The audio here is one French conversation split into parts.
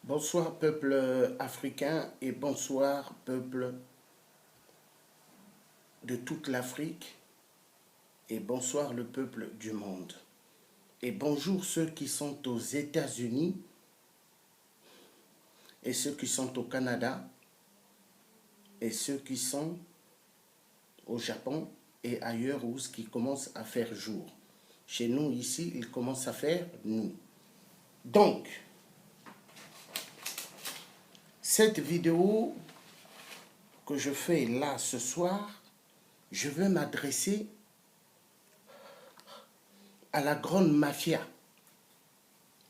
Bonsoir peuple africain et bonsoir peuple de toute l'Afrique et bonsoir le peuple du monde. Et bonjour ceux qui sont aux États-Unis et ceux qui sont au Canada et ceux qui sont au Japon et ailleurs où ce qui commence à faire jour. Chez nous ici, il commence à faire nuit. Donc, cette vidéo que je fais là ce soir, je veux m'adresser à la grande mafia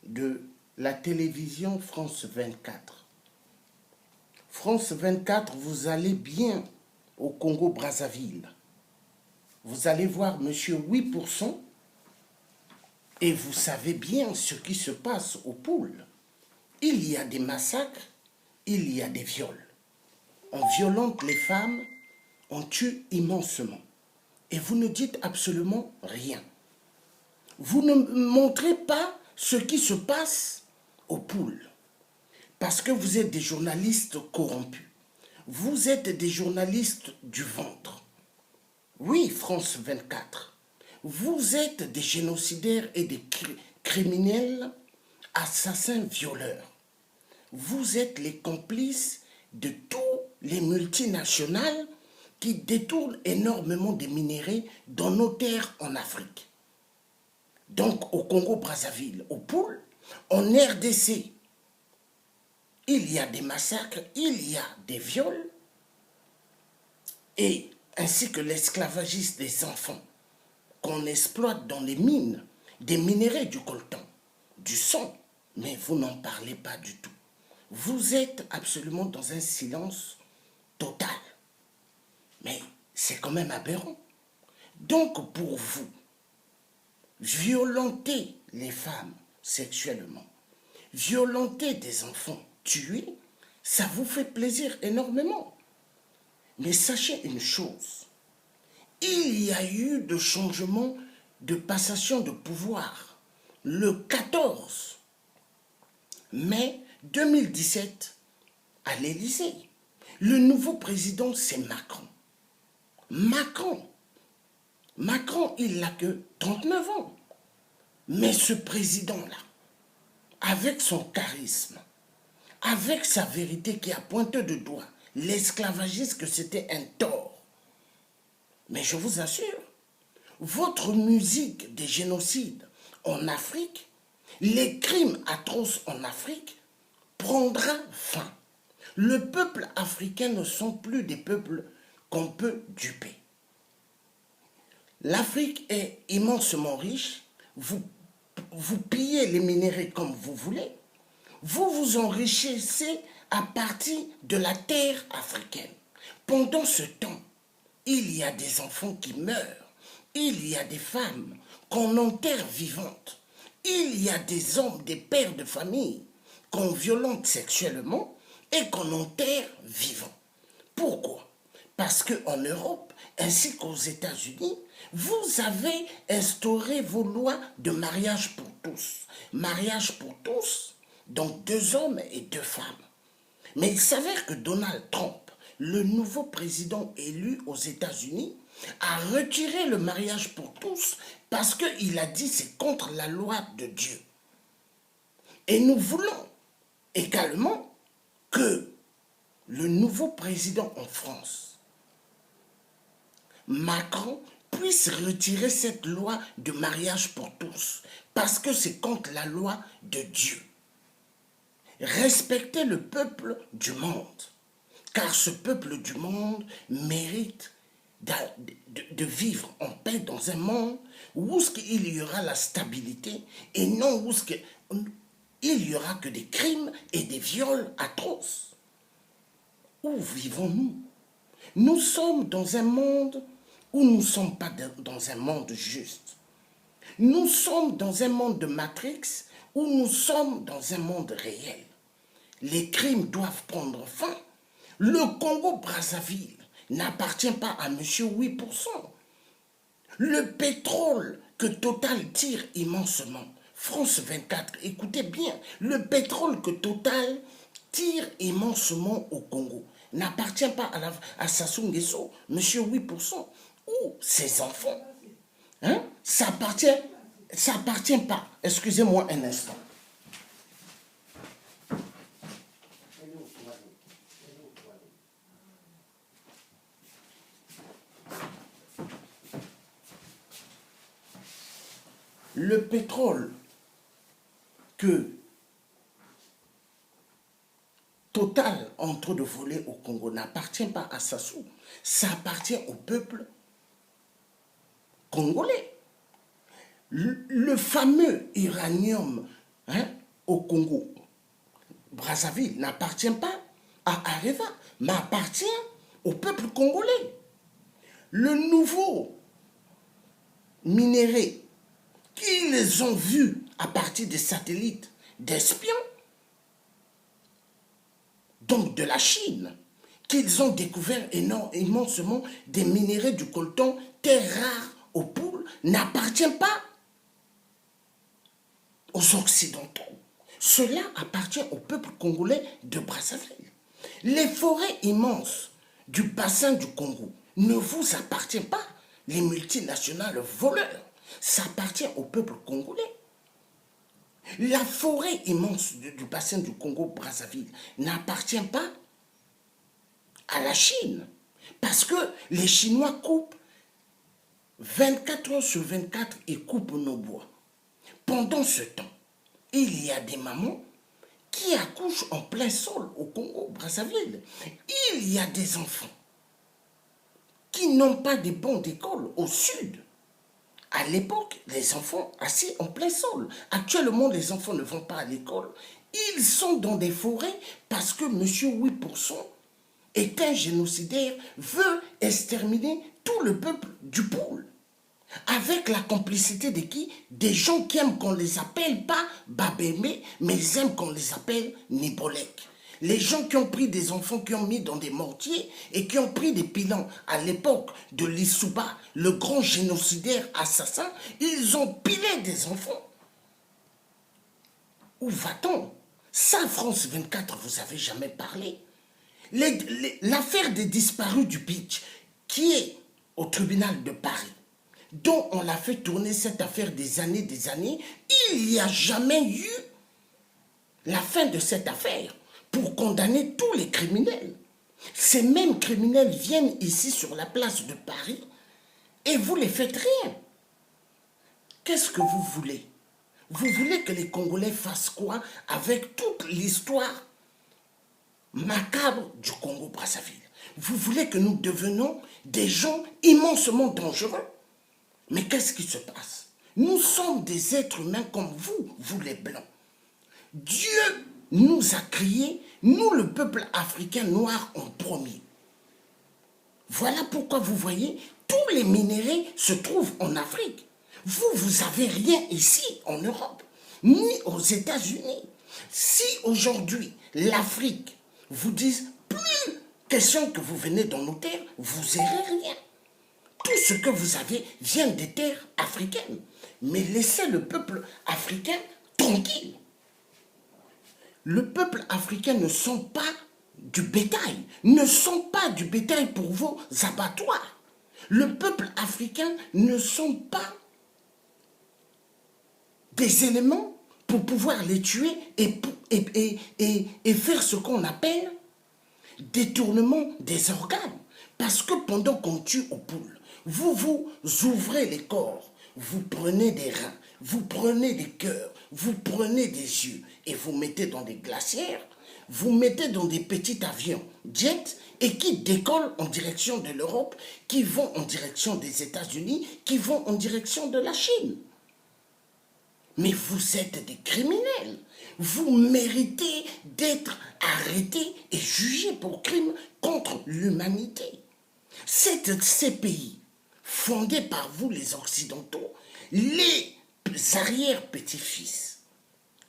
de la télévision France 24. France 24, vous allez bien au Congo-Brazzaville. Vous allez voir monsieur 8% et vous savez bien ce qui se passe au pôle. Il y a des massacres, il y a des viols. On violente les femmes, on tue immensement. Et vous ne dites absolument rien. Vous ne montrez pas ce qui se passe au pôle. Parce que vous êtes des journalistes corrompus. Vous êtes des journalistes du ventre. Oui, France 24. Vous êtes des génocidaires et des criminels, assassins, violeurs. Vous êtes les complices de tous les multinationales qui détournent énormément de minéraux dans nos terres en Afrique. Donc au Congo-Brazzaville, au pôle, en RDC, il y a des massacres, il y a des viols, et ainsi que l'esclavagisme des enfants qu'on exploite dans les mines, des minéraux du coltan, du sang, mais vous n'en parlez pas du tout. Vous êtes absolument dans un silence total. Mais c'est quand même aberrant. Donc pour vous, violenter les femmes sexuellement, violenter des enfants, tuer, ça vous fait plaisir énormément. Mais sachez une chose, il y a eu de changements de passation de pouvoir. Le 14 mai 2017, à l'Élysée, le nouveau président, c'est Macron. Macron, il n'a que 39 ans. Mais ce président-là, avec son charisme, avec sa vérité qui a pointé de doigt l'esclavagisme, que c'était un tort. Mais je vous assure, votre musique des génocides en Afrique, les crimes atroces en Afrique, prendra fin. Le peuple africain ne sont plus des peuples qu'on peut duper. L'Afrique est immensement riche, vous pillez les minéraux comme vous voulez, vous vous enrichissez à partir de la terre africaine. Pendant ce temps, il y a des enfants qui meurent, il y a des femmes qu'on enterre vivantes, il y a des hommes, des pères de famille qu'on violente sexuellement et qu'on enterre vivants. Pourquoi? Parce qu'en Europe, ainsi qu'aux États-Unis, vous avez instauré vos lois de mariage pour tous. Mariage pour tous, donc 2 hommes et 2 femmes. Mais il s'avère que Donald Trump, le nouveau président élu aux États-Unis, a retiré le mariage pour tous parce qu'il a dit c'est contre la loi de Dieu. Et nous voulons également que le nouveau président en France, Macron, puisse retirer cette loi de mariage pour tous parce que c'est contre la loi de Dieu. Respectez le peuple du monde, car ce peuple du monde mérite de vivre en paix dans un monde où il y aura la stabilité et non où il n'y aura que des crimes et des viols atroces. Où vivons-nous? Nous sommes dans un monde où nous ne sommes pas dans un monde juste. Nous sommes dans un monde de Matrix où nous sommes dans un monde réel. Les crimes doivent prendre fin. Le Congo-Brazzaville n'appartient pas à monsieur 8%. Le pétrole que Total tire immensement, France 24, écoutez bien, le pétrole que Total tire immensément au Congo n'appartient pas à Sassou Nguesso, monsieur 8%, ou ses enfants. Hein? Ça appartient pas. Excusez-moi un instant. Le pétrole que Total en train de voler au Congo n'appartient pas à Sassou, ça appartient au peuple congolais. Le fameux uranium, hein, au Congo, Brazzaville, n'appartient pas à Areva, mais appartient au peuple congolais. Le nouveau minerai qu'ils ont vu à partir des satellites d'espions, donc de la Chine, qu'ils ont découvert immensément des minéraux du coltan, terres rares aux poules, n'appartient pas aux Occidentaux. Cela appartient au peuple congolais de Brazzaville. Les forêts immenses du bassin du Congo ne vous appartiennent pas, les multinationales voleurs. Ça appartient au peuple congolais. La forêt immense du bassin du Congo-Brazzaville n'appartient pas à la Chine. Parce que les Chinois coupent 24 heures sur 24 et coupent nos bois. Pendant ce temps, il y a des mamans qui accouchent en plein sol au Congo-Brazzaville. Il y a des enfants qui n'ont pas de bancs d'école au sud. À l'époque, les enfants assis en plein sol. Actuellement, les enfants ne vont pas à l'école. Ils sont dans des forêts parce que M. 8% est un génocidaire, veut exterminer tout le peuple du pôle. Avec la complicité de qui? Des gens qui aiment qu'on les appelle pas Babémé, mais ils aiment qu'on les appelle Nibolek. Les gens qui ont pris des enfants, qui ont mis dans des mortiers et qui ont pris des pilons à l'époque de l'Issouba, le grand génocidaire assassin, ils ont pilé des enfants. Où va-t-on? Ça, France 24, vous n'avez jamais parlé. L'affaire des disparus du Beach, qui est au tribunal de Paris, dont on a fait tourner cette affaire des années, il n'y a jamais eu la fin de cette affaire pour condamner tous les criminels. Ces mêmes criminels viennent ici sur la place de Paris et vous ne les faites rien. Qu'est-ce que vous voulez? Vous voulez que les Congolais fassent quoi avec toute l'histoire macabre du Congo-Brazzaville? Vous voulez que nous devenions des gens immensement dangereux? Mais qu'est-ce qui se passe? Nous sommes des êtres humains comme vous, vous les Blancs. Dieu nous a créés, nous le peuple africain noir en premier. Voilà pourquoi vous voyez, tous les minéraux se trouvent en Afrique. Vous n'avez rien ici en Europe, ni aux États-Unis. Si aujourd'hui l'Afrique vous dit plus question que vous venez dans nos terres, vous n'aurez rien. Tout ce que vous avez vient des terres africaines. Mais laissez le peuple africain tranquille. Le peuple africain ne sont pas du bétail, ne sont pas du bétail pour vos abattoirs. Le peuple africain ne sont pas des éléments pour pouvoir les tuer et faire ce qu'on appelle détournement des organes. Parce que pendant qu'on tue aux poules, vous ouvrez les corps, vous prenez des reins, vous prenez des cœurs, vous prenez des yeux et vous mettez dans des glacières, vous mettez dans des petits avions jets et qui décollent en direction de l'Europe, qui vont en direction des États-Unis, qui vont en direction de la Chine. Mais vous êtes des criminels. Vous méritez d'être arrêtés et jugés pour crimes contre l'humanité. Ces pays, fondés par vous les Occidentaux, les arrière-petits-fils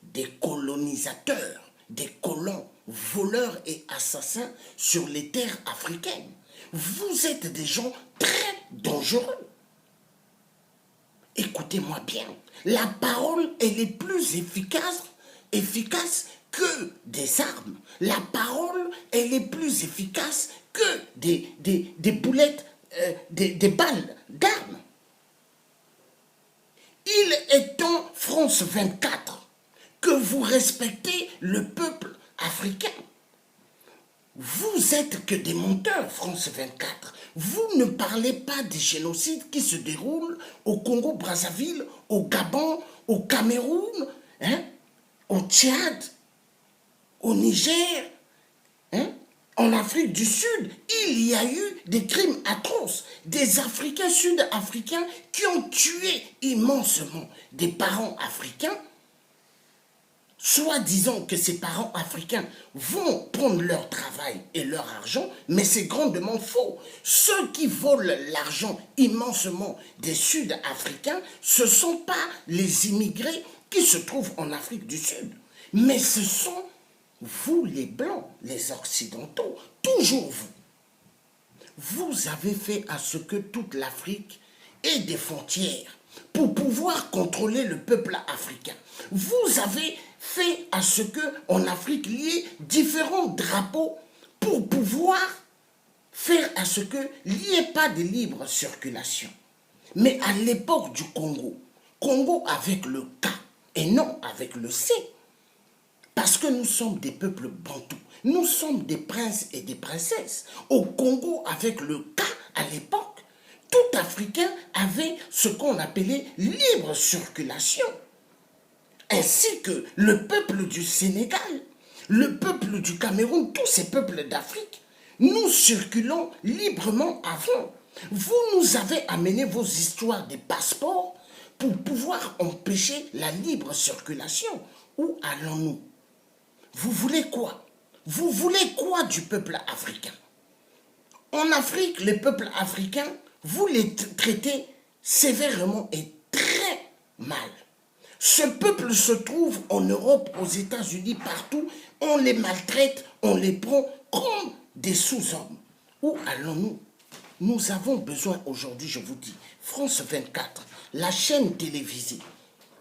des colonisateurs, des colons, voleurs et assassins sur les terres africaines, vous êtes des gens très dangereux. écoutez-moi bien, la parole, elle est plus efficace que des armes. La parole, elle est plus efficace que des boulettes, des balles d'armes. Il est temps, France 24, que vous respectez le peuple africain. Vous êtes que des menteurs, France 24. Vous ne parlez pas des génocides qui se déroulent au Congo-Brazzaville, au Gabon, au Cameroun, au Tchad, au Niger, en Afrique du Sud. Il y a eu des crimes atroces, des Africains sud-africains qui ont tué immensément des parents africains, soi-disant que ces parents africains vont prendre leur travail et leur argent, mais c'est grandement faux. Ceux qui volent l'argent immensement des Sud-Africains, ce ne sont pas les immigrés qui se trouvent en Afrique du Sud, mais ce sont vous les Blancs, les Occidentaux, toujours vous. Vous avez fait à ce que toute l'Afrique ait des frontières pour pouvoir contrôler le peuple africain. Vous avez fait à ce qu'en Afrique, il y ait différents drapeaux pour pouvoir faire à ce qu'il n'y ait pas de libre circulation. Mais à l'époque du Congo avec le K et non avec le C, parce que nous sommes des peuples bantous, nous sommes des princes et des princesses. Au Congo avec le K à l'époque, tout Africain avait ce qu'on appelait libre circulation. Ainsi que le peuple du Sénégal, le peuple du Cameroun, tous ces peuples d'Afrique, nous circulons librement avant. Vous nous avez amené vos histoires des passeports pour pouvoir empêcher la libre circulation. Où allons-nous? Vous voulez quoi? Vous voulez quoi du peuple africain? En Afrique, les peuples africains, vous les traitez sévèrement et très mal. Ce peuple se trouve en Europe, aux États-Unis, partout. On les maltraite, on les prend comme des sous-hommes. Où allons-nous? Nous avons besoin aujourd'hui, je vous dis, France 24, la chaîne télévisée.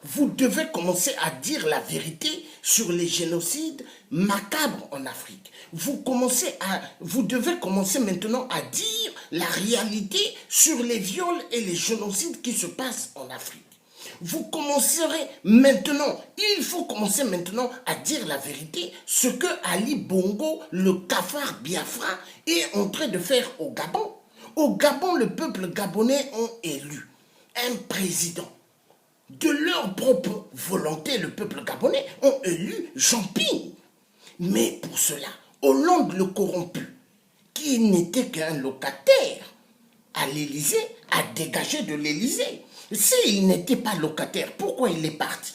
Vous devez commencer à dire la vérité sur les génocides macabres en Afrique. Vous devez commencer maintenant à dire la réalité sur les viols et les génocides qui se passent en Afrique. Vous commencerez maintenant, il faut commencer maintenant à dire la vérité, ce que Ali Bongo, le cafard Biafra, est en train de faire au Gabon. Au Gabon, le peuple gabonais a élu un président. De leur propre volonté, le peuple gabonais a élu Jean Ping. Mais pour cela, Hollande le corrompu, qui n'était qu'un locataire à l'Élysée, a dégagé de l'Élysée. S'il n'était pas locataire, pourquoi il est parti?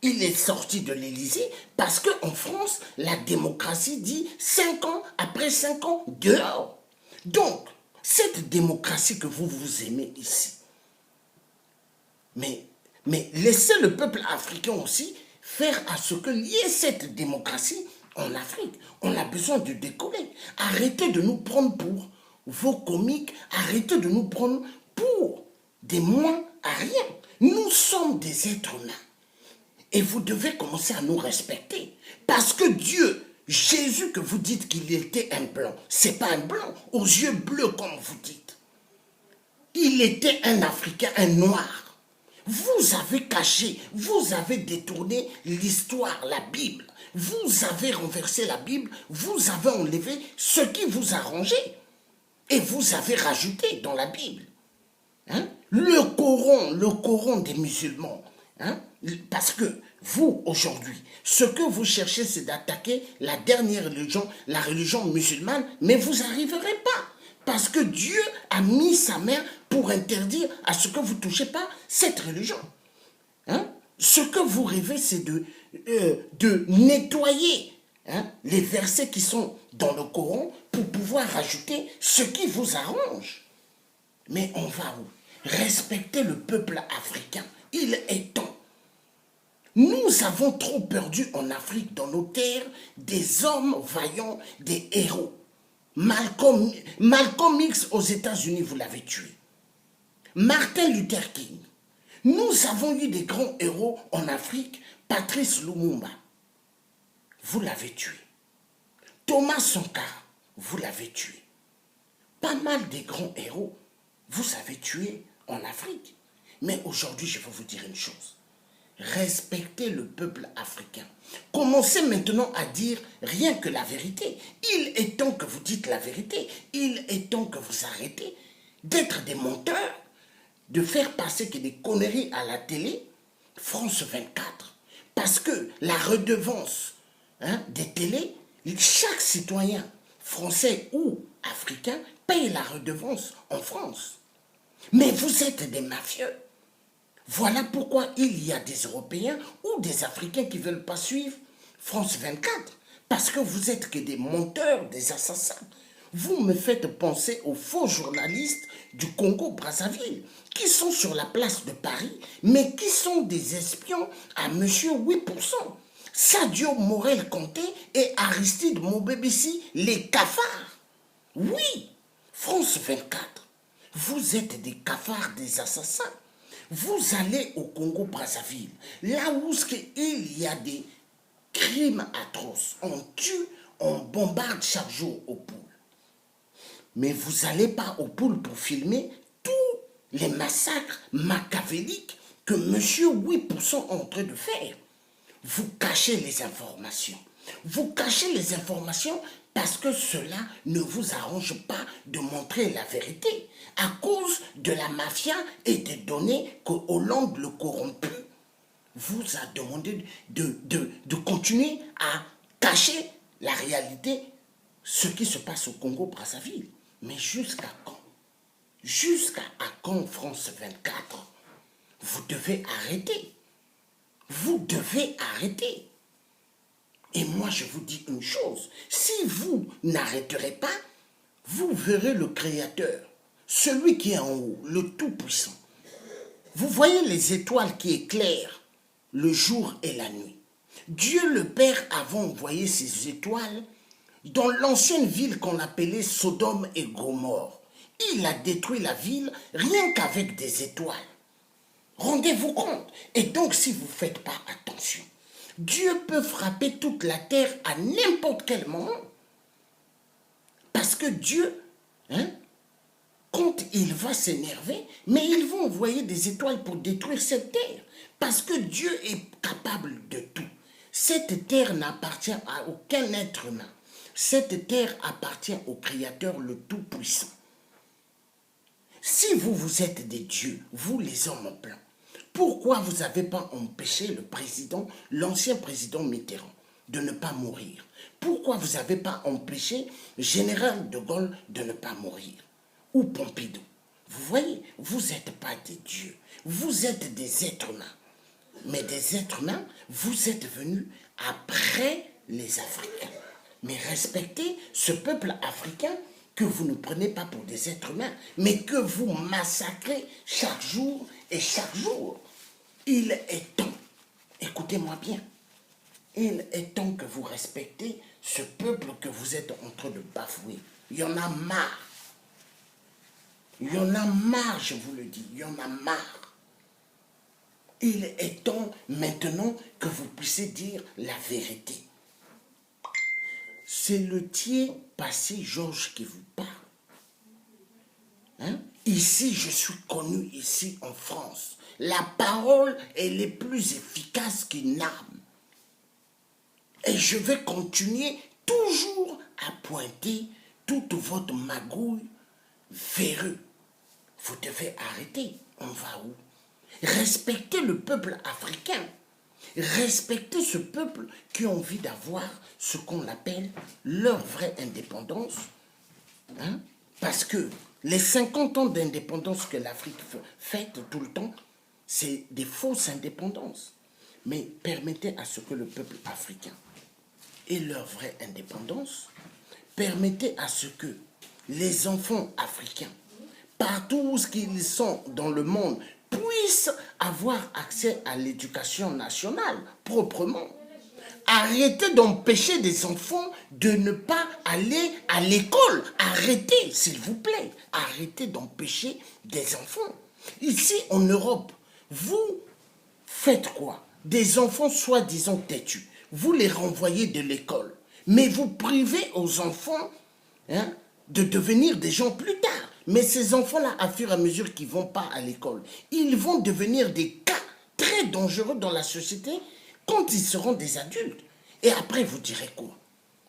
Il est sorti de l'Élysée parce qu'en France, la démocratie dit 5 ans, après 5 ans, dehors. Donc, cette démocratie que vous aimez ici, mais laissez le peuple africain aussi faire à ce qu'il y ait cette démocratie en Afrique. On a besoin de décoller. Arrêtez de nous prendre pour vos comiques, arrêtez de nous prendre pour des moins à rien. Nous sommes des êtres humains. Et vous devez commencer à nous respecter. Parce que Dieu, Jésus que vous dites qu'il était un blanc, c'est pas un blanc aux yeux bleus comme vous dites. Il était un Africain, un noir. Vous avez caché, vous avez détourné l'histoire, la Bible. Vous avez renversé la Bible, vous avez enlevé ce qui vous arrangeait. Et vous avez rajouté dans la Bible. Le Coran des musulmans. Parce que vous, aujourd'hui, ce que vous cherchez, c'est d'attaquer la dernière religion, la religion musulmane, mais vous n'arriverez pas. Parce que Dieu a mis sa main pour interdire à ce que vous ne touchez pas cette religion. Ce que vous rêvez, c'est de nettoyer les versets qui sont dans le Coran pour pouvoir rajouter ce qui vous arrange. Mais on va où? Respecter le peuple africain. Il est temps. Nous avons trop perdu en Afrique, dans nos terres, des hommes vaillants, des héros. Malcolm X aux États-Unis, vous l'avez tué. Martin Luther King. Nous avons eu des grands héros en Afrique. Patrice Lumumba, vous l'avez tué. Thomas Sankara, vous l'avez tué. Pas mal de grands héros, vous avez tué en Afrique. Mais aujourd'hui, je vais vous dire une chose. Respectez le peuple africain. Commencez maintenant à dire rien que la vérité. Il est temps que vous dites la vérité. Il est temps que vous arrêtez d'être des menteurs, de faire passer que des conneries à la télé, France 24. Parce que la redevance des télés, chaque citoyen français ou africain paye la redevance en France. Mais vous êtes des mafieux. Voilà pourquoi il y a des Européens ou des Africains qui ne veulent pas suivre France 24. Parce que vous êtes que des menteurs, des assassins. Vous me faites penser aux faux journalistes du Congo-Brazzaville qui sont sur la place de Paris, mais qui sont des espions à monsieur 8%. Sadio Morel-Conté et Aristide Mobebisi, les cafards. Oui, France 24, vous êtes des cafards, des assassins. Vous allez au Congo-Brazzaville, là où il y a des crimes atroces. On tue, on bombarde chaque jour aux poules. Mais vous n'allez pas aux poules pour filmer tous les massacres machiavéliques que monsieur 8% est en train de faire. Vous cachez les informations. Vous cachez les informations parce que cela ne vous arrange pas de montrer la vérité à cause de la mafia et des données que Hollande le corrompu vous a demandé de continuer à cacher la réalité, ce qui se passe au Congo-Brazzaville. Mais jusqu'à quand? Jusqu'à quand France 24? Vous devez arrêter. Vous devez arrêter. Et moi, je vous dis une chose. Si vous n'arrêterez pas, vous verrez le Créateur, celui qui est en haut, le Tout-Puissant. Vous voyez les étoiles qui éclairent le jour et la nuit. Dieu le Père avait envoyé ces étoiles dans l'ancienne ville qu'on appelait Sodome et Gomorrhe. Il a détruit la ville rien qu'avec des étoiles. Rendez-vous compte. Et donc, si vous ne faites pas attention, Dieu peut frapper toute la terre à n'importe quel moment. Parce que Dieu, quand il va s'énerver, mais il va envoyer des étoiles pour détruire cette terre. Parce que Dieu est capable de tout. Cette terre n'appartient à aucun être humain. Cette terre appartient au Créateur, le Tout-Puissant. Si vous êtes des dieux, vous les hommes blancs, pourquoi vous n'avez pas empêché le président, l'ancien président Mitterrand, de ne pas mourir? Pourquoi vous n'avez pas empêché le général de Gaulle de ne pas mourir? Ou Pompidou? Vous voyez, vous n'êtes pas des dieux, vous êtes des êtres humains. Mais des êtres humains, vous êtes venus après les Africains. Mais respectez ce peuple africain que vous ne prenez pas pour des êtres humains, mais que vous massacrez chaque jour et chaque jour. Il est temps, écoutez-moi bien, il est temps que vous respectez ce peuple que vous êtes en train de bafouer. Il y en a marre. Il y en a marre, je vous le dis, il y en a marre. Il est temps maintenant que vous puissiez dire la vérité. C'est le tiers passé Georges qui vous parle. Ici, je suis connu ici en France. La parole, elle est plus efficace qu'une arme. Et je vais continuer toujours à pointer toute votre magouille vers eux. Vous devez arrêter. On va où? Respectez le peuple africain. Respectez ce peuple qui a envie d'avoir ce qu'on appelle leur vraie indépendance. Parce que les 50 ans d'indépendance que l'Afrique fête tout le temps, c'est des fausses indépendances. Mais permettez à ce que le peuple africain ait leur vraie indépendance. Permettez à ce que les enfants africains, partout où ils sont dans le monde, puissent avoir accès à l'éducation nationale proprement. Arrêtez d'empêcher des enfants de ne pas aller à l'école. Arrêtez, s'il vous plaît. Arrêtez d'empêcher des enfants. Ici, en Europe, Vous faites quoi? Des enfants soi-disant têtus. Vous les renvoyez de l'école. Mais vous privez aux enfants de devenir des gens plus tard. Mais ces enfants-là, à fur et à mesure qu'ils ne vont pas à l'école, ils vont devenir des cas très dangereux dans la société quand ils seront des adultes. Et après, vous direz quoi?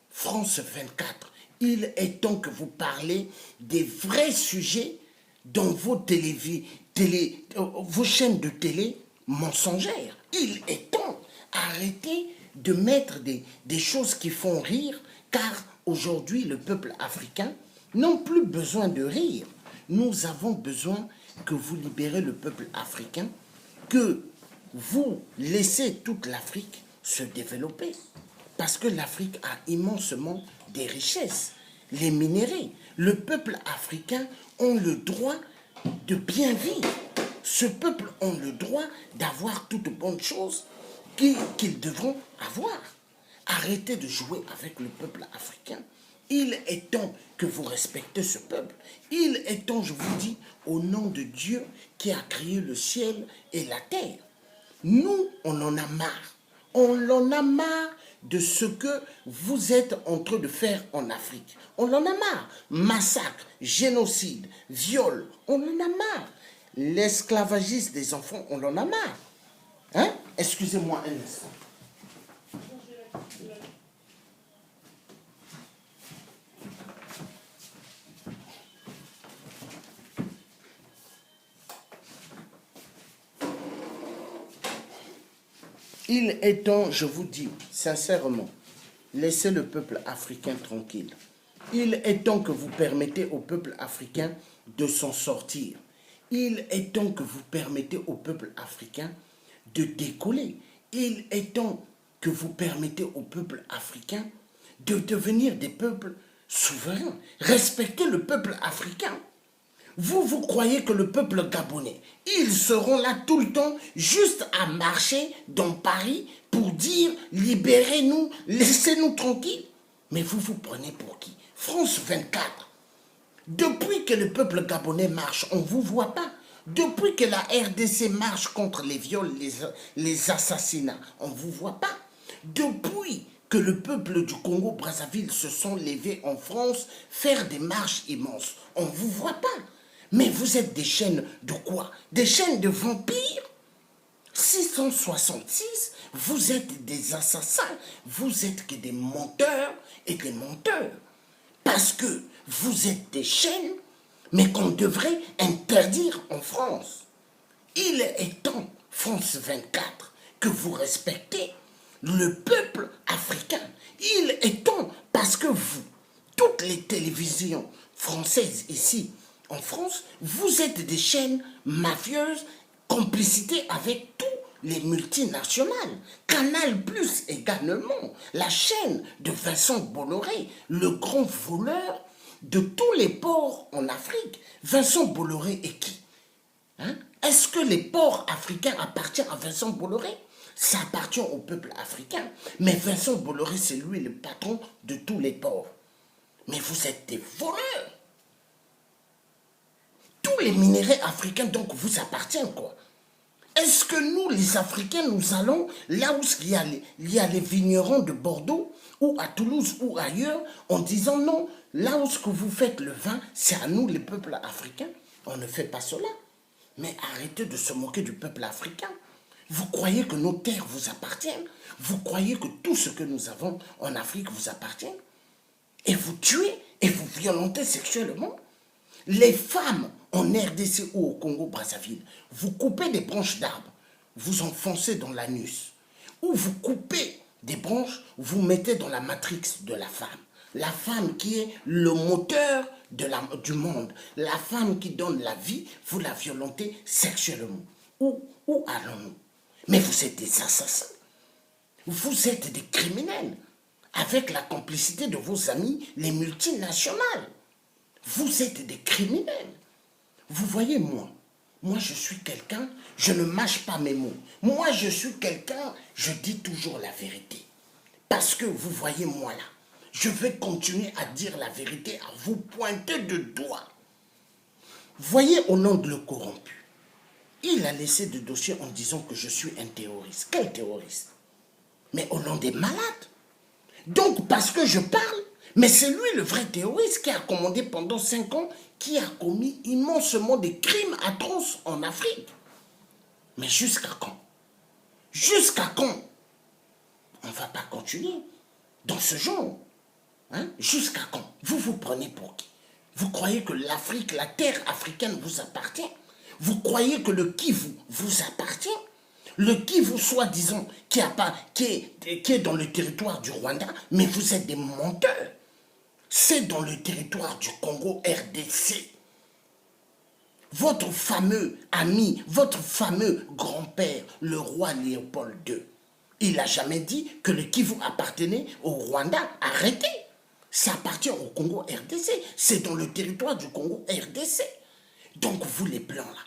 France 24, il est temps que vous parlez des vrais sujets dans vos vos chaînes de télé mensongères. Il est temps. Arrêtez de mettre des choses qui font rire, car aujourd'hui, le peuple africain n'a plus besoin de rire. Nous avons besoin que vous libérez le peuple africain, que vous laissez toute l'Afrique se développer. Parce que l'Afrique a immensement des richesses, les minéraux. Le peuple africain a le droit de bien vivre. Ce peuple a le droit d'avoir toutes bonnes choses qu'ils devront avoir. Arrêtez de jouer avec le peuple africain. Il est temps que vous respectez ce peuple. Il est temps, je vous dis, au nom de Dieu qui a créé le ciel et la terre. Nous, on en a marre. On en a marre de ce que vous êtes en train de faire en Afrique. On en a marre. Massacre, génocide, viol, on en a marre. L'esclavagisme des enfants, on en a marre. Hein? Excusez-moi un instant. Il est temps, je vous dis sincèrement, laissez le peuple africain tranquille. Il est temps que vous permettez au peuple africain de s'en sortir. Il est temps que vous permettez au peuple africain de décoller. Il est temps que vous permettez au peuple africain de devenir des peuples souverains. Respectez le peuple africain. Vous croyez que le peuple gabonais, ils seront là tout le temps, juste à marcher dans Paris pour dire « libérez-nous, laissez-nous tranquilles ». Mais vous vous prenez pour qui? France 24. Depuis que le peuple gabonais marche, on ne vous voit pas. Depuis que la RDC marche contre les viols, les assassinats, on ne vous voit pas. Depuis que le peuple du Congo-Brazzaville se sont levés en France faire des marches immenses, on ne vous voit pas. Mais vous êtes des chaînes de quoi? Des chaînes de vampires? 666, vous êtes des assassins, vous êtes que des menteurs et des menteurs. Parce que vous êtes des chaînes, mais qu'on devrait interdire en France. Il est temps, France 24, que vous respectez le peuple africain. Il est temps, parce que vous, toutes les télévisions françaises ici, en France, vous êtes des chaînes mafieuses, complicité avec tous les multinationales. Canal Plus également, la chaîne de Vincent Bolloré, le grand voleur de tous les ports en Afrique. Vincent Bolloré est qui? Est-ce que les ports africains appartiennent à Vincent Bolloré? Ça appartient au peuple africain. Mais Vincent Bolloré, c'est lui le patron de tous les ports. Mais vous êtes des voleurs. Tous les minéraux africains, donc, vous appartiennent, quoi. Est-ce que nous, les Africains, nous allons là où il y a les vignerons de Bordeaux, ou à Toulouse, ou ailleurs, en disant non, là où vous faites le vin, c'est à nous, les peuples africains? On ne fait pas cela. Mais arrêtez de se moquer du peuple africain. Vous croyez que nos terres vous appartiennent? Vous croyez que tout ce que nous avons en Afrique vous appartient? Et vous tuez et vous violentez sexuellement? Les femmes en RDC ou au Congo-Brazzaville, vous coupez des branches d'arbres, vous enfoncez dans l'anus. Ou vous coupez des branches, vous mettez dans la matrix de la femme. La femme qui est le moteur du monde. La femme qui donne la vie, vous la violentez sexuellement. Où allons-nous? Mais vous êtes des assassins. Vous êtes des criminels. Avec la complicité de vos amis, les multinationales. Vous êtes des criminels. Vous voyez, moi je suis quelqu'un, je ne mâche pas mes mots. Moi, je suis quelqu'un, je dis toujours la vérité. Parce que vous voyez, moi là, je vais continuer à dire la vérité, à vous pointer de doigt. Voyez au nom de le corrompu. il a laissé des dossiers en disant que je suis un terroriste. Quel terroriste? Mais au nom des malades. Donc, parce que je parle, mais c'est lui le vrai terroriste qui a commandé pendant 5 ans, qui a commis immensément des crimes atroces en Afrique. Mais jusqu'à quand? Jusqu'à quand? On ne va pas continuer dans ce genre. Hein? Jusqu'à quand? Vous vous prenez pour qui? Vous croyez que l'Afrique, la terre africaine vous appartient? Vous croyez que le Kivu vous appartient? Le Kivu, soi-disant, qui est dans le territoire du Rwanda, mais vous êtes des menteurs. C'est dans le territoire du Congo RDC. Votre fameux ami, votre fameux grand-père, le roi Léopold II, il n'a jamais dit que le Kivu appartenait au Rwanda. Arrêtez. Ça appartient au Congo RDC. C'est dans le territoire du Congo RDC. Donc vous les Blancs là,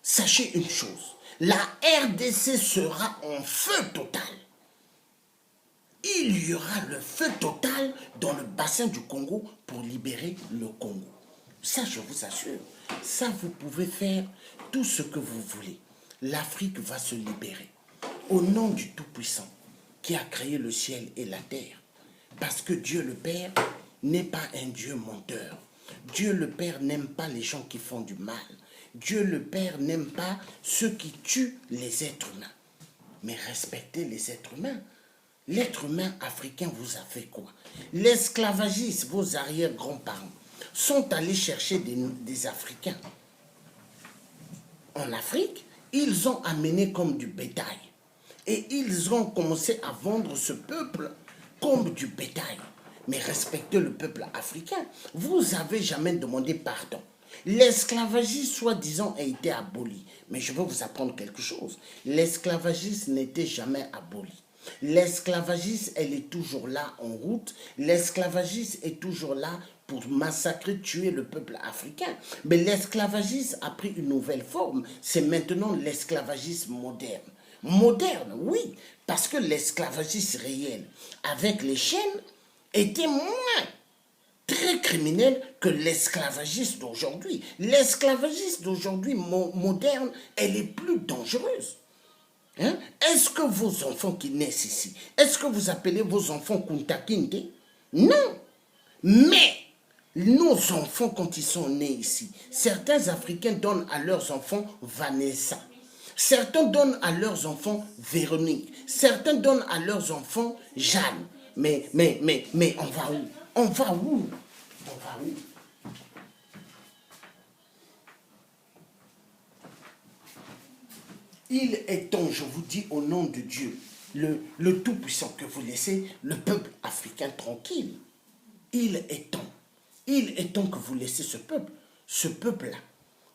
sachez une chose. La RDC sera en feu total. Il y aura le feu total dans le bassin du Congo pour libérer le Congo. Ça, je vous assure. Ça, vous pouvez faire tout ce que vous voulez. L'Afrique va se libérer. Au nom du Tout-Puissant qui a créé le ciel et la terre. Parce que Dieu le Père n'est pas un Dieu menteur. Dieu le Père n'aime pas les gens qui font du mal. Dieu le Père n'aime pas ceux qui tuent les êtres humains. Mais respectez les êtres humains. L'être humain africain vous a fait quoi? L'esclavagisme, vos arrière-grands-parents, sont allés chercher des Africains. En Afrique, ils ont amené comme du bétail. Et ils ont commencé à vendre ce peuple comme du bétail. Mais respectez le peuple africain. Vous n'avez jamais demandé pardon. L'esclavagisme, soi-disant, a été aboli. Mais je veux vous apprendre quelque chose. L'esclavagisme n'était jamais aboli. L'esclavagisme, elle est toujours là en route. L'esclavagisme est toujours là pour massacrer, tuer le peuple africain. Mais l'esclavagisme a pris une nouvelle forme. C'est maintenant l'esclavagisme moderne. Moderne, oui, parce que l'esclavagisme réel, avec les chaînes, était moins très criminel que l'esclavagisme d'aujourd'hui. L'esclavagisme d'aujourd'hui moderne, elle est plus dangereuse. Hein? Est-ce que vos enfants qui naissent ici, est-ce que vous appelez vos enfants Kunta Kinte? Non. Mais nos enfants, quand ils sont nés ici, certains Africains donnent à leurs enfants Vanessa. Certains donnent à leurs enfants Véronique. Certains donnent à leurs enfants Jeanne. Mais on va où? On va où? On va où? Il est temps, je vous dis au nom de Dieu, le Tout-Puissant, que vous laissez le peuple africain tranquille. Il est temps. Il est temps que vous laissez ce peuple. Ce peuple-là,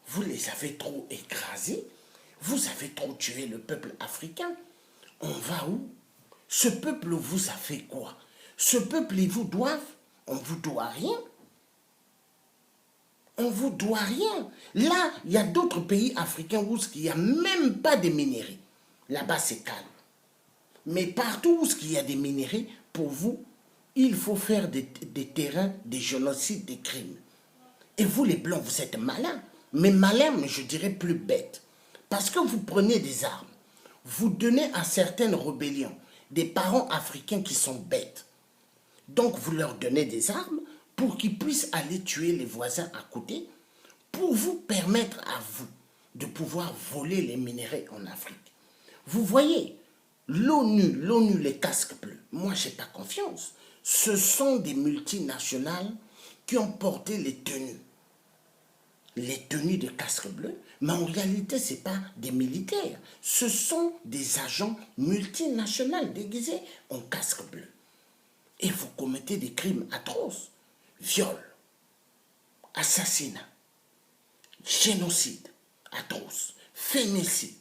vous les avez trop écrasés. Vous avez trop tué le peuple africain. On va où? Ce peuple vous a fait quoi? Ce peuple, ils vous doivent? On ne vous doit rien. On ne vous doit rien. Là, il y a d'autres pays africains où il n'y a même pas de minerais. Là-bas, c'est calme. Mais partout où il y a des minerais, pour vous, il faut faire des terrains, des génocides, des crimes. Et vous, les Blancs, vous êtes malins. Mais malins, mais je dirais plus bêtes. Parce que vous prenez des armes. Vous donnez à certaines rébellions des parents africains qui sont bêtes. Donc, vous leur donnez des armes pour qu'ils puissent aller tuer les voisins à côté, pour vous permettre à vous de pouvoir voler les minéraux en Afrique. Vous voyez, l'ONU, les casques bleus, moi, je n'ai pas confiance. Ce sont des multinationales qui ont porté les tenues de casques bleus, mais en réalité, ce n'est pas des militaires. Ce sont des agents multinationaux déguisés en casque bleu. Et vous commettez des crimes atroces. Viol, assassinat, génocide atroce, fémicide.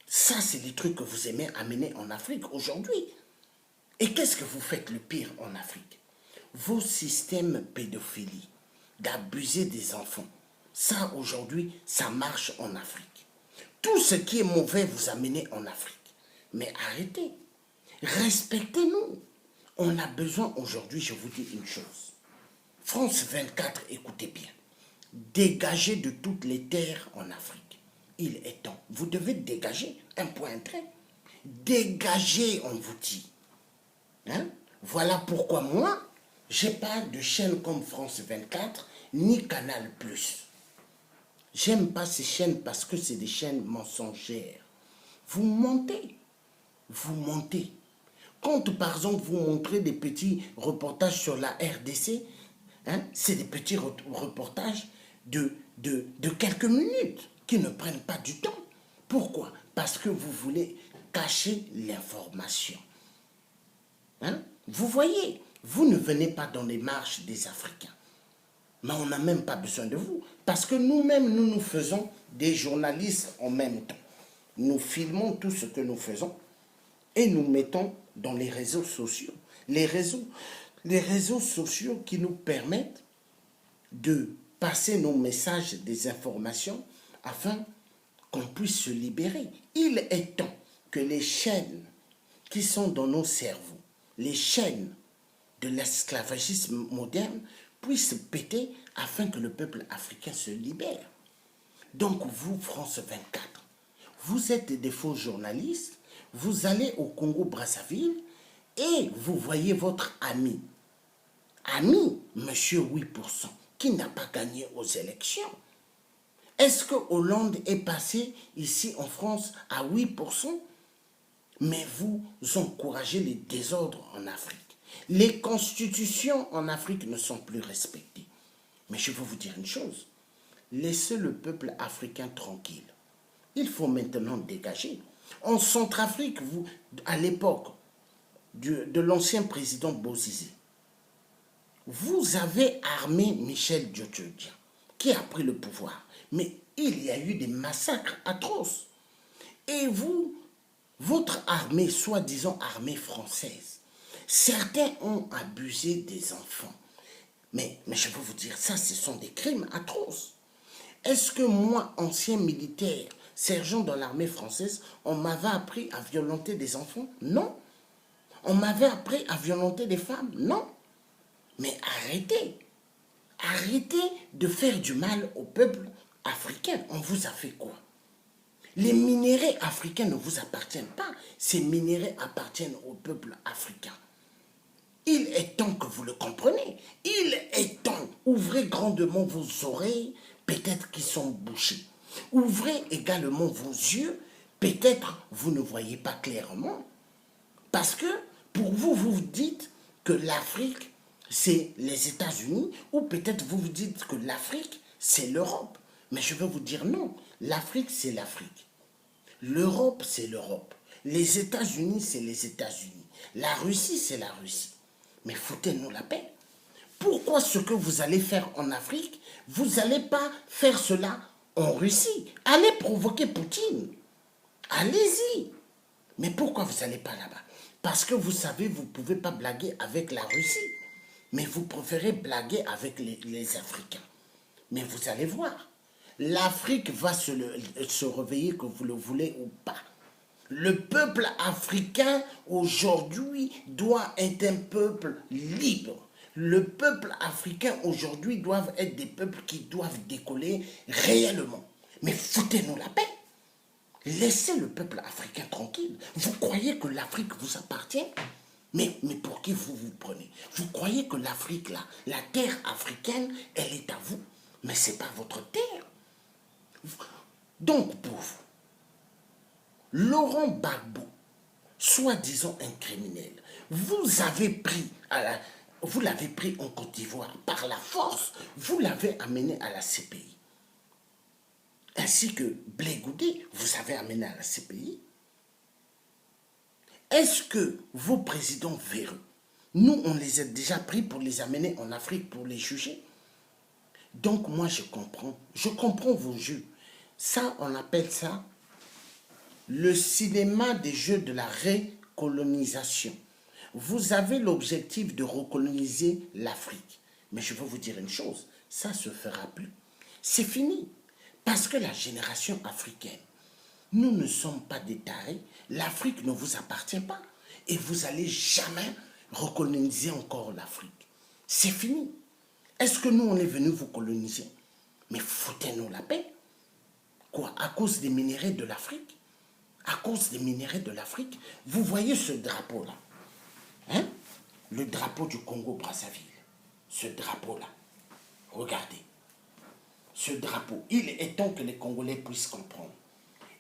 Ça, c'est les trucs que vous aimez amener en Afrique aujourd'hui. Et qu'est-ce que vous faites le pire en Afrique? Vos systèmes pédophilie, d'abuser des enfants. Ça, aujourd'hui, ça marche en Afrique. Tout ce qui est mauvais, vous amenez en Afrique. Mais arrêtez. Respectez-nous. On a besoin aujourd'hui, je vous dis une chose. France 24, écoutez bien. Dégagez de toutes les terres en Afrique. Il est temps. vous devez dégager un point trait. Dégagez, on vous dit. Hein? Voilà pourquoi moi, je n'ai pas de chaîne comme France 24 ni Canal+. J'aime pas ces chaînes parce que c'est des chaînes mensongères. Vous mentez. Vous mentez. Quand, par exemple, vous montrez des petits reportages sur la RDC, hein, c'est des petits reportages de quelques minutes qui ne prennent pas du temps. Pourquoi? Parce que vous voulez cacher l'information. Hein? Vous voyez, vous ne venez pas dans les marches des Africains. Mais on n'a même pas besoin de vous. Parce que nous-mêmes, nous faisons des journalistes en même temps. Nous filmons tout ce que nous faisons et nous mettons dans les réseaux sociaux. Les réseaux sociaux qui nous permettent de passer nos messages, des informations, afin qu'on puisse se libérer. Il est temps que les chaînes qui sont dans nos cerveaux, les chaînes de l'esclavagisme moderne, puissent péter afin que le peuple africain se libère. Donc vous, France 24, vous êtes des faux journalistes, vous allez au Congo-Brazzaville et vous voyez votre ami, monsieur 8%, qui n'a pas gagné aux élections. Est-ce que Hollande est passé ici en France à 8%? Mais vous encouragez les désordres en Afrique. Les constitutions en Afrique ne sont plus respectées. Mais je veux vous dire une chose. Laissez le peuple africain tranquille. Il faut maintenant dégager. En Centrafrique, à l'époque de l'ancien président Bozizé, vous avez armé Michel Diodio, qui a pris le pouvoir. Mais il y a eu des massacres atroces. Et vous, votre armée, soi-disant armée française, certains ont abusé des enfants. Mais je veux vous dire, ça, ce sont des crimes atroces. Est-ce que moi, ancien militaire, sergent dans l'armée française, on m'avait appris à violenter des enfants? Non. On m'avait appris à violenter des femmes? Non. Mais arrêtez. Arrêtez de faire du mal au peuple africain. On vous a fait quoi? Les minéraux africains ne vous appartiennent pas. Ces minéraux appartiennent au peuple africain. Il est temps que vous le compreniez. Il est temps. Ouvrez grandement vos oreilles, peut-être qu'ils sont bouchés. Ouvrez également vos yeux, peut-être vous ne voyez pas clairement. Parce que pour vous, vous dites que l'Afrique, c'est les États-Unis, ou peut-être vous vous dites que l'Afrique, c'est l'Europe. Mais je veux vous dire non, l'Afrique, c'est l'Afrique. L'Europe, c'est l'Europe. Les États-Unis, c'est les États-Unis. La Russie, c'est la Russie. Mais foutez-nous la paix. Pourquoi ce que vous allez faire en Afrique, vous n'allez pas faire cela en Russie? Allez provoquer Poutine. Allez-y. Mais pourquoi vous n'allez pas là-bas? Parce que vous savez, vous ne pouvez pas blaguer avec la Russie. Mais vous préférez blaguer avec les Africains. Mais vous allez voir. L'Afrique va se réveiller, que vous le voulez ou pas. Le peuple africain aujourd'hui doit être un peuple libre. Le peuple africain aujourd'hui doit être des peuples qui doivent décoller réellement. Mais foutez-nous la paix. Laissez le peuple africain tranquille. Vous croyez que l'Afrique vous appartient? Mais pour qui vous vous prenez? Vous croyez que l'Afrique, là, la terre africaine, elle est à vous? Mais ce n'est pas votre terre. Donc, pour vous, Laurent Gbagbo, soi-disant un criminel, vous l'avez pris en Côte d'Ivoire par la force, vous l'avez amené à la CPI. Ainsi que Blé Goudé, vous avez amené à la CPI. Est-ce que vos présidents véreux, nous on les a déjà pris pour les amener en Afrique pour les juger? Donc moi je comprends vos jeux. Ça, on appelle ça le cinéma des jeux de la recolonisation. Vous avez l'objectif de recoloniser l'Afrique. Mais je veux vous dire une chose, ça ne se fera plus. C'est fini. Parce que la génération africaine, nous ne sommes pas des tarés. L'Afrique ne vous appartient pas. Et vous n'allez jamais recoloniser encore l'Afrique. C'est fini. Est-ce que nous, on est venus vous coloniser? Mais foutez-nous la paix. Quoi? À cause des minéraux de l'Afrique? À cause des minéraux de l'Afrique? Vous voyez ce drapeau-là? Hein? Le drapeau du Congo-Brazzaville. Ce drapeau-là. Regardez. Ce drapeau. Il est temps que les Congolais puissent comprendre.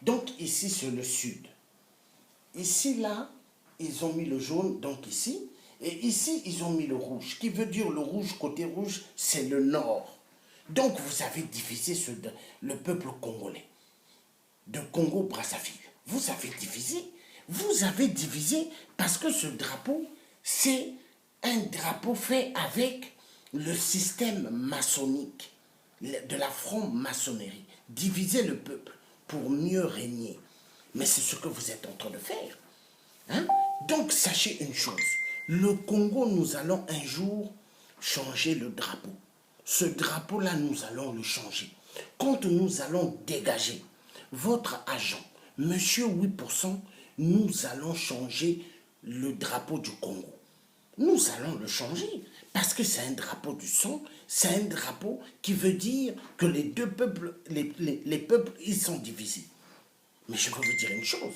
Donc ici, c'est le sud. Ici, là, ils ont mis le jaune, donc ici. Et ici, ils ont mis le rouge. Qui veut dire le rouge, côté rouge, c'est le nord. Donc vous avez divisé le peuple congolais. De Congo-Brazzaville. Vous avez divisé. Vous avez divisé parce que ce drapeau, c'est un drapeau fait avec le système maçonnique de la franc-maçonnerie. Diviser le peuple pour mieux régner. Mais c'est ce que vous êtes en train de faire. Hein? Donc sachez une chose. Le Congo, nous allons un jour changer le drapeau. Ce drapeau-là, nous allons le changer. Quand nous allons dégager votre agent, monsieur 8%, nous allons changer le drapeau du Congo. Nous allons le changer parce que c'est un drapeau du sang, c'est un drapeau qui veut dire que les deux peuples, les peuples, ils sont divisés. Mais je veux vous dire une chose.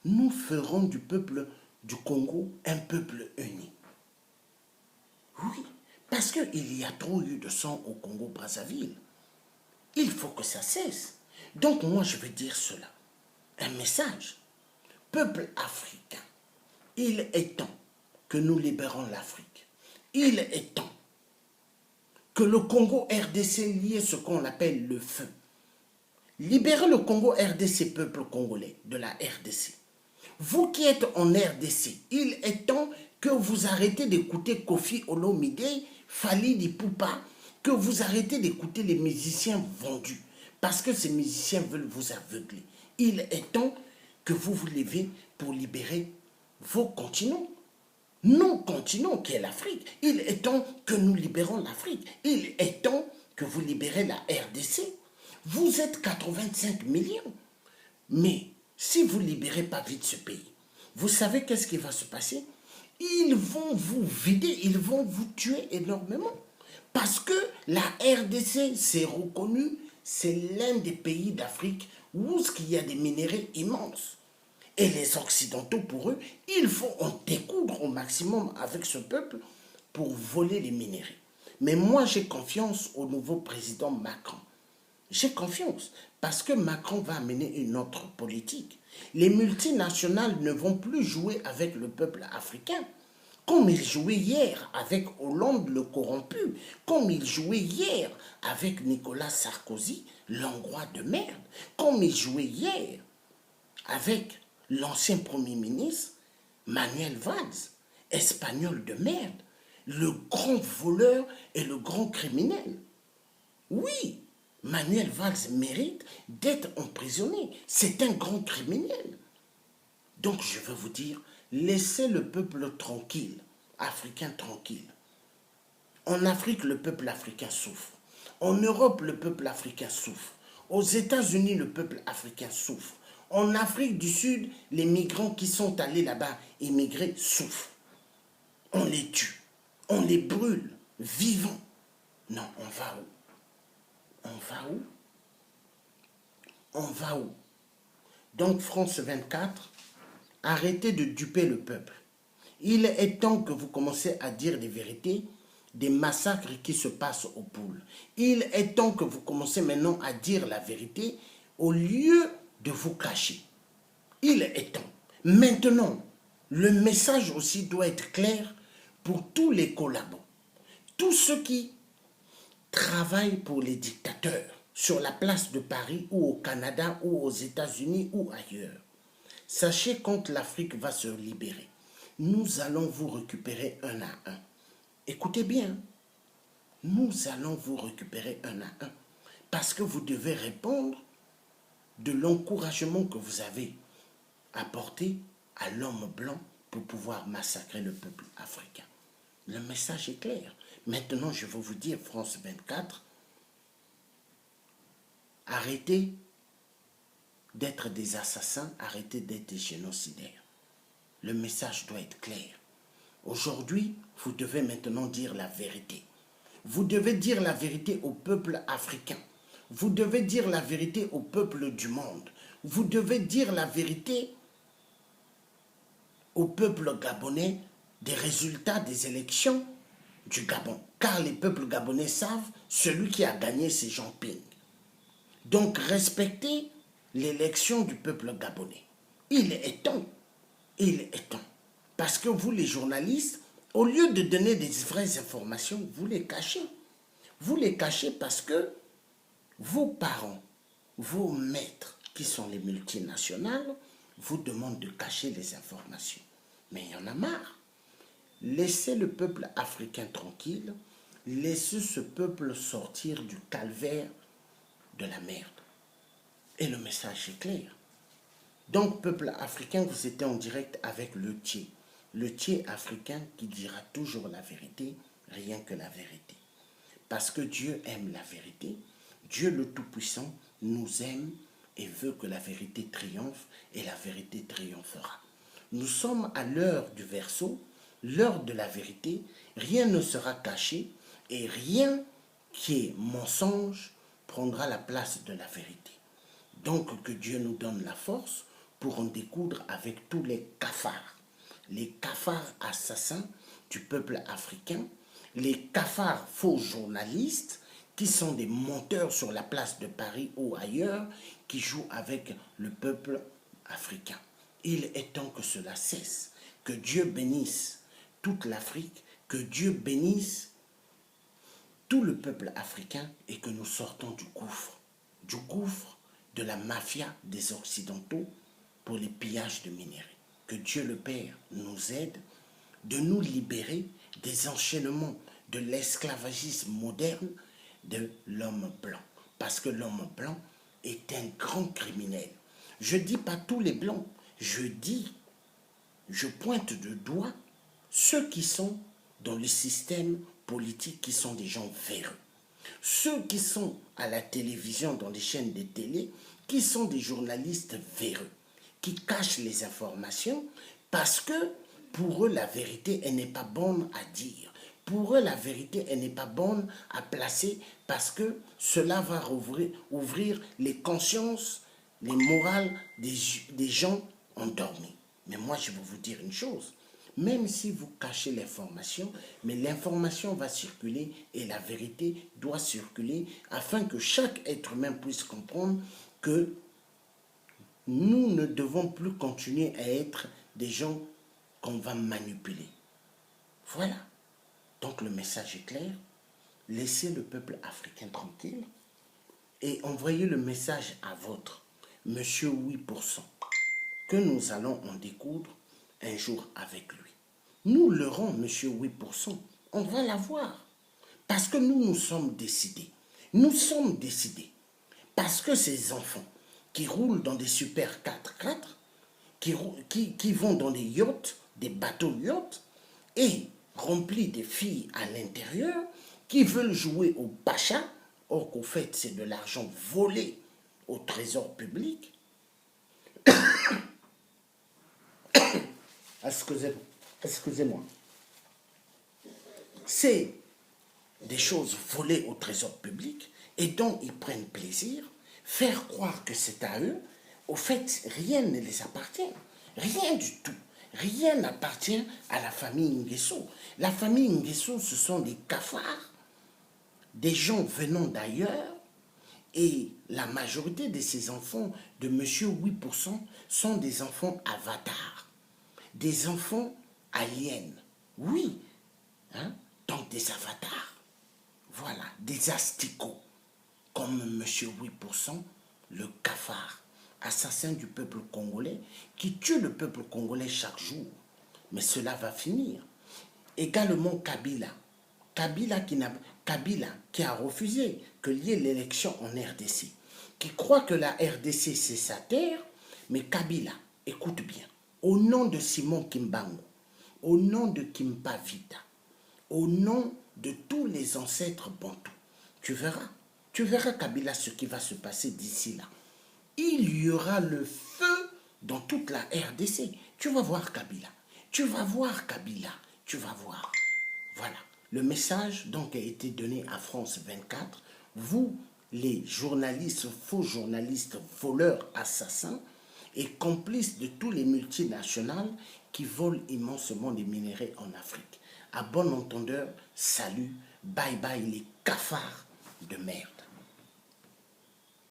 Nous ferons du peuple du Congo un peuple uni. Oui, parce qu'il y a trop eu de sang au Congo-Brazzaville. Il faut que ça cesse. Donc moi je veux dire cela. Un message. Peuple africain, il est temps que nous libérons l'Afrique. Il est temps que le Congo RDC lié ce qu'on appelle le feu. Libérez le Congo RDC, peuple congolais de la RDC. Vous qui êtes en RDC, il est temps que vous arrêtez d'écouter Kofi Olomide, Fally Ipupa, que vous arrêtez d'écouter les musiciens vendus, parce que ces musiciens veulent vous aveugler. Il est temps que vous vous levez pour libérer vos continents. Nos continents, qui est l'Afrique. Il est temps que nous libérons l'Afrique. Il est temps que vous libérez la RDC. Vous êtes 85 millions. Mais si vous ne libérez pas vite ce pays, vous savez qu'est-ce qui va se passer? Ils vont vous vider, ils vont vous tuer énormément. Parce que la RDC, c'est reconnu, c'est l'un des pays d'Afrique où il y a des minéraux immenses. Et les Occidentaux, pour eux, il faut en découdre au maximum avec ce peuple pour voler les minéraux. Mais moi, j'ai confiance au nouveau président Macron. J'ai confiance parce que Macron va amener une autre politique. Les multinationales ne vont plus jouer avec le peuple africain comme ils jouaient hier avec Hollande le corrompu, comme ils jouaient hier avec Nicolas Sarkozy, l'Hongrois de merde, comme ils jouaient hier avec l'ancien Premier ministre Manuel Valls, espagnol de merde, le grand voleur et le grand criminel. Oui, Manuel Valls mérite d'être emprisonné. C'est un grand criminel. Donc je veux vous dire, laissez le peuple tranquille, africain tranquille. En Afrique, le peuple africain souffre. En Europe, le peuple africain souffre. Aux États-Unis, le peuple africain souffre. En Afrique du Sud, les migrants qui sont allés là-bas immigrer souffrent. On les tue, on les brûle, vivants. Non, on va où? On va où? On va où? Donc France 24, arrêtez de duper le peuple. Il est temps que vous commencez à dire des vérités, des massacres qui se passent aux poules. Il est temps que vous commencez maintenant à dire la vérité au lieu de vous cacher. Il est temps. Maintenant, le message aussi doit être clair pour tous les collabos. Tous ceux qui travaillent pour les dictateurs sur la place de Paris ou au Canada ou aux États-Unis ou ailleurs. Sachez quand l'Afrique va se libérer, nous allons vous récupérer un à un. Écoutez bien, nous allons vous récupérer un à un parce que vous devez répondre de l'encouragement que vous avez apporté à l'homme blanc pour pouvoir massacrer le peuple africain. Le message est clair. Maintenant, je vais vous dire, France 24, arrêtez d'être des assassins, arrêtez d'être des génocidaires. Le message doit être clair. Aujourd'hui, vous devez maintenant dire la vérité. Vous devez dire la vérité au peuple africain. Vous devez dire la vérité au peuple du monde. Vous devez dire la vérité au peuple gabonais des résultats des élections du Gabon. Car les peuples gabonais savent celui qui a gagné, c'est Jean Ping. Donc respectez l'élection du peuple gabonais. Il est temps. Il est temps. Parce que vous, les journalistes, au lieu de donner des vraies informations, vous les cachez. Vous les cachez parce que vos parents, vos maîtres, qui sont les multinationales, vous demandent de cacher les informations. Mais il y en a marre. Laissez le peuple africain tranquille. Laissez ce peuple sortir du calvaire de la merde. Et le message est clair. Donc, peuple africain, vous étiez en direct avec le Thier. Le Thier africain qui dira toujours la vérité, rien que la vérité. Parce que Dieu aime la vérité. Dieu le Tout-Puissant nous aime et veut que la vérité triomphe et la vérité triomphera. Nous sommes à l'heure du Verseau, l'heure de la vérité. Rien ne sera caché et rien qui est mensonge prendra la place de la vérité. Donc que Dieu nous donne la force pour en découdre avec tous les cafards assassins du peuple africain, les cafards faux journalistes qui sont des menteurs sur la place de Paris ou ailleurs, qui jouent avec le peuple africain. Il est temps que cela cesse, que Dieu bénisse toute l'Afrique, que Dieu bénisse tout le peuple africain et que nous sortons du gouffre de la mafia des Occidentaux pour les pillages de minerais. Que Dieu le Père nous aide de nous libérer des enchaînements de l'esclavagisme moderne de l'homme blanc. Parce que l'homme blanc est un grand criminel. Je ne dis pas tous les blancs, je pointe de doigt ceux qui sont dans le système politique, qui sont des gens véreux. Ceux qui sont à la télévision, dans les chaînes de télé, qui sont des journalistes véreux, qui cachent les informations parce que pour eux, la vérité, elle n'est pas bonne à dire. Pour eux, la vérité, elle n'est pas bonne à placer parce que cela va ouvrir les consciences, les morales des gens endormis. Mais moi, je vais vous dire une chose. Même si vous cachez l'information, mais l'information va circuler et la vérité doit circuler afin que chaque être humain puisse comprendre que nous ne devons plus continuer à être des gens qu'on va manipuler. Voilà. Donc le message est clair. Laissez le peuple africain tranquille et envoyez le message à votre Monsieur 8%, que nous allons en découdre un jour avec lui. Nous l'aurons, Monsieur 8%. On va l'avoir. Parce que nous sommes décidés. Nous sommes décidés. Parce que ces enfants qui roulent dans des super 4x4, qui vont dans des yachts, des bateaux yachts, et remplis de filles à l'intérieur, qui veulent jouer au pacha, or qu'au fait c'est de l'argent volé au trésor public. Excusez-moi. C'est des choses volées au trésor public et dont ils prennent plaisir, faire croire que c'est à eux. Au fait, rien ne les appartient. Rien du tout. Rien n'appartient à la famille Nguesso. La famille Nguesso, ce sont des cafards, des gens venant d'ailleurs, et la majorité de ces enfants de Monsieur 8% sont des enfants avatars, des enfants aliens. Oui, hein? Donc des avatars. Voilà, des asticots, comme Monsieur 8%, le cafard, assassin du peuple congolais, qui tue le peuple congolais chaque jour. Mais cela va finir. Également Kabila. Kabila qui a refusé qu'il y ait l'élection en RDC, qui croit que la RDC c'est sa terre, mais Kabila, écoute bien, au nom de Simon Kimbangu, au nom de Kimpa Vita, au nom de tous les ancêtres bantous, tu verras Kabila ce qui va se passer d'ici là. Il y aura le feu dans toute la RDC. Tu vas voir Kabila, tu vas voir Kabila, tu vas voir. Voilà. Le message donc a été donné à France 24. Vous, les journalistes, faux journalistes, voleurs, assassins et complices de tous les multinationales qui volent immensément des minéraux en Afrique. À bon entendeur, salut, bye bye les cafards de merde.